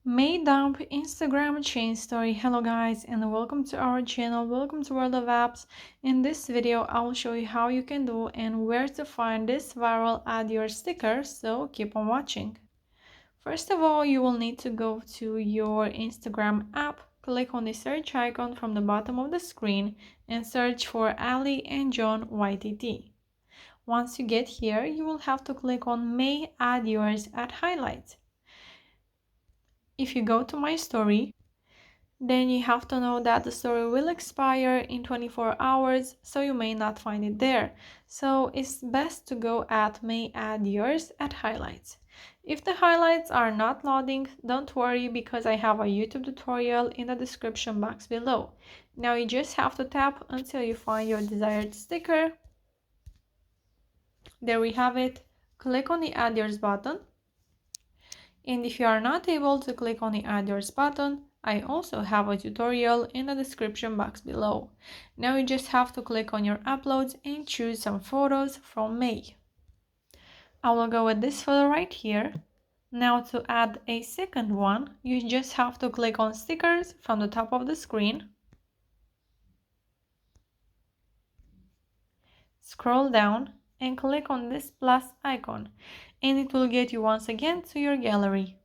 May dump Instagram chain story. Hello guys and welcome to our channel. Welcome to World of Apps. In this video I will show you how you can do and where to find this viral add your sticker, so keep on watching. First of all, you will need to go to your Instagram app, click on the search icon from the bottom of the screen and search for Ali and John YTT. Once you get here, you will have to click on May add yours at highlights. If you go to my story, then you have to know that the story will expire in 24 hours, so you may not find it there. So it's best to go at May add yours at highlights. If the highlights are not loading, don't worry because I have a YouTube tutorial in the description box below. Now you just have to tap until you find your desired sticker. There we have it. Click on the add yours button. And if you are not able to click on the add yours button, I also have a tutorial in the description box below. Now you just have to click on your uploads and choose some photos from May. I will go with this photo right here. Now to add a second one, you just have to click on stickers from the top of the screen. Scroll down and click on this plus icon and it will get you once again to your gallery.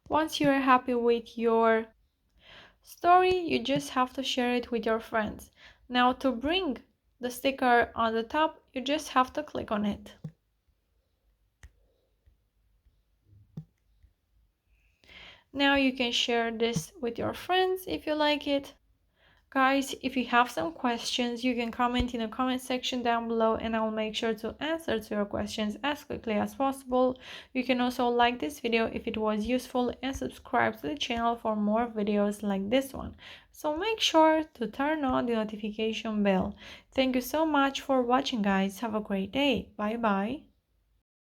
Once you are happy with your story, you just have to share it with your friends. Now to bring the sticker on the top, you just have to click on it. Now you can share this with your friends if you like it. Guys, if you have some questions, you can comment in the comment section down below and I'll make sure to answer to your questions as quickly as possible. You can also like this video if it was useful and subscribe to the channel for more videos like this one. So make sure to turn on the notification bell. Thank you so much for watching guys. Have a great day. Bye bye.